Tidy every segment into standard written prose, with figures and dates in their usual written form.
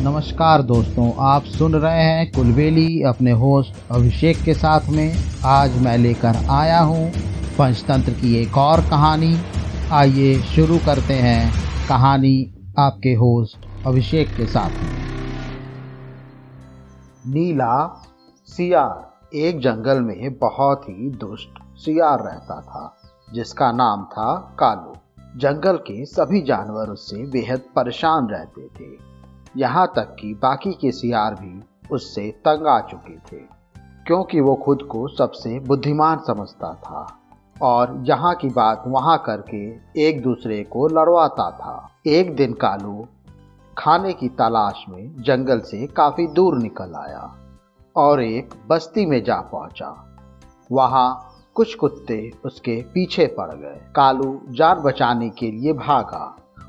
नमस्कार दोस्तों, आप सुन रहे हैं कुलबेली अपने होस्ट अभिषेक के साथ में। आज मैं लेकर आया हूँ पंचतंत्र की एक और कहानी। आइए शुरू करते हैं कहानी आपके होस्ट अभिषेक के साथ में। नीला सियार एक जंगल में बहुत ही दुष्ट सियार रहता था, जिसका नाम था कालू। जंगल के सभी जानवर उससे बेहद परेशान रहते थे, यहाँ तक कि बाकी के सियार भी उससे तंग आ चुके थे, क्योंकि वो खुद को सबसे बुद्धिमान समझता था और यहाँ की बात वहाँ करके एक दूसरे को लड़वाता था। एक दिन कालू खाने की तलाश में जंगल से काफी दूर निकल आया और एक बस्ती में जा पहुंचा। वहाँ कुछ कुत्ते उसके पीछे पड़ गए। कालू जान बचाने के लिए भागा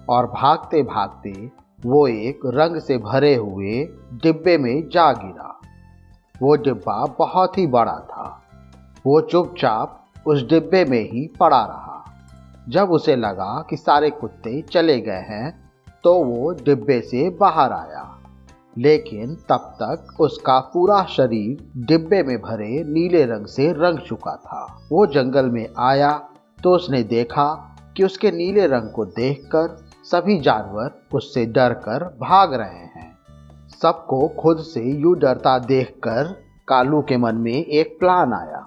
और भागते भागते वो एक रंग से भरे हुए डिब्बे में जा गिरा। वो डिब्बा बहुत ही बड़ा था। वो चुपचाप उस डिब्बे में ही पड़ा रहा। जब उसे लगा कि सारे कुत्ते चले गए हैं तो वो डिब्बे से बाहर आया, लेकिन तब तक उसका पूरा शरीर डिब्बे में भरे नीले रंग से रंग चुका था। वो जंगल में आया तो उसने देखा कि उसके नीले रंग को देखकर सभी जानवर उससे डरकर भाग रहे हैं। सबको खुद से यूं डरता देखकर कालू के मन में एक प्लान आया।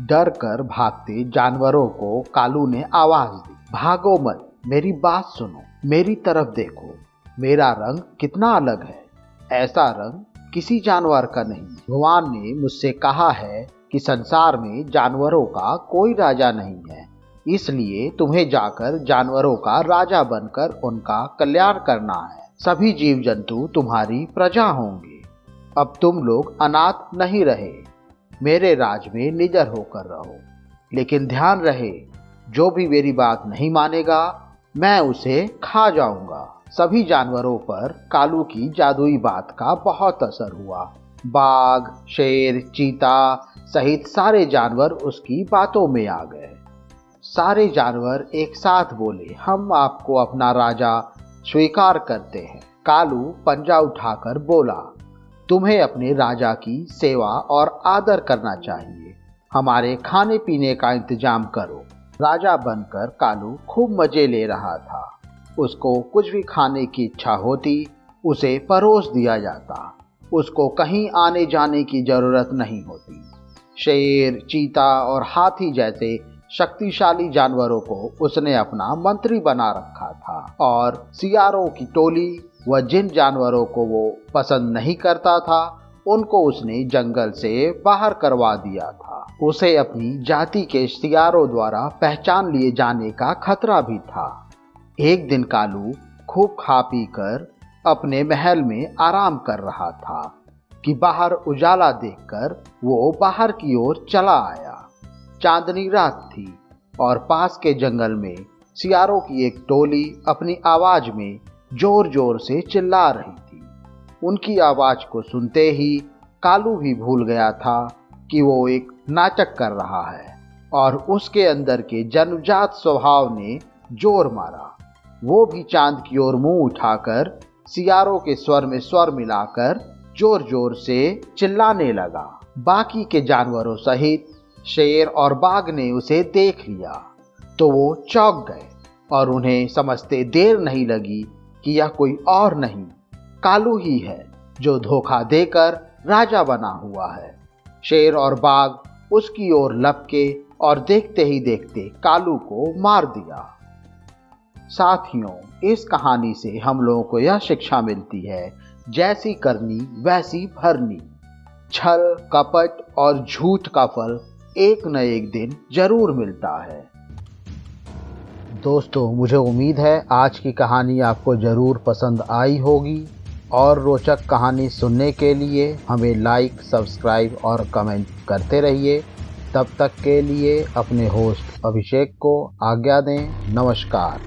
डर कर भागते जानवरों को कालू ने आवाज दी, भागो मत, मेरी बात सुनो, मेरी तरफ देखो, मेरा रंग कितना अलग है। ऐसा रंग किसी जानवर का नहीं। भगवान ने मुझसे कहा है कि संसार में जानवरों का कोई राजा नहीं है, इसलिए तुम्हें जाकर जानवरों का राजा बनकर उनका कल्याण करना है। सभी जीव जंतु तुम्हारी प्रजा होंगे। अब तुम लोग अनाथ नहीं रहे, मेरे राज में निडर होकर रहो, लेकिन ध्यान रहे, जो भी मेरी बात नहीं मानेगा मैं उसे खा जाऊंगा। सभी जानवरों पर कालू की जादुई बात का बहुत असर हुआ। बाघ, शेर, चीता सहित सारे जानवर उसकी बातों में आ गए। सारे जानवर एक साथ बोले, हम आपको अपना राजा स्वीकार करते हैं। कालू पंजा उठाकर बोला, तुम्हें अपने राजा की सेवा और आदर करना चाहिए। हमारे खाने पीने का इंतजाम करो। राजा बनकर कालू खूब मजे ले रहा था। उसको कुछ भी खाने की इच्छा होती उसे परोस दिया जाता। उसको कहीं आने जाने की जरूरत नहीं होती। शेर, चीता और हाथी जैसे शक्तिशाली जानवरों को उसने अपना मंत्री बना रखा था और सियारों की टोली व जिन जानवरों को वो पसंद नहीं करता था उनको उसने जंगल से बाहर करवा दिया था। उसे अपनी जाति के सियारों द्वारा पहचान लिए जाने का खतरा भी था। एक दिन कालू खूब खा पी कर अपने महल में आराम कर रहा था कि बाहर उजाला देखकर वो बाहर की ओर चला आया। चांदनी रात थी और पास के जंगल में सियारों की एक टोली अपनी आवाज में जोर जोर से चिल्ला रही थी। उनकी आवाज को सुनते ही कालू भी भूल गया था कि वो एक नाटक कर रहा है और उसके अंदर के जन्मजात स्वभाव ने जोर मारा। वो भी चांद की ओर मुंह उठाकर सियारों के स्वर में स्वर मिलाकर जोर जोर से चिल्लाने लगा। बाकी के जानवरों सहित शेर और बाघ ने उसे देख लिया तो वो चौंक गए और उन्हें समझते देर नहीं लगी कि यह कोई और नहीं, कालू ही है जो धोखा देकर राजा बना हुआ है। शेर और बाघ उसकी ओर लपके और देखते ही देखते कालू को मार दिया। साथियों, इस कहानी से हम लोगों को यह शिक्षा मिलती है, जैसी करनी वैसी भरनी। छल, कपट और झूठ का फल एक न एक दिन जरूर मिलता है। दोस्तों, मुझे उम्मीद है आज की कहानी आपको जरूर पसंद आई होगी और रोचक कहानी सुनने के लिए हमें लाइक, सब्सक्राइब और कमेंट करते रहिए। तब तक के लिए अपने होस्ट अभिषेक को आज्ञा दें। नमस्कार।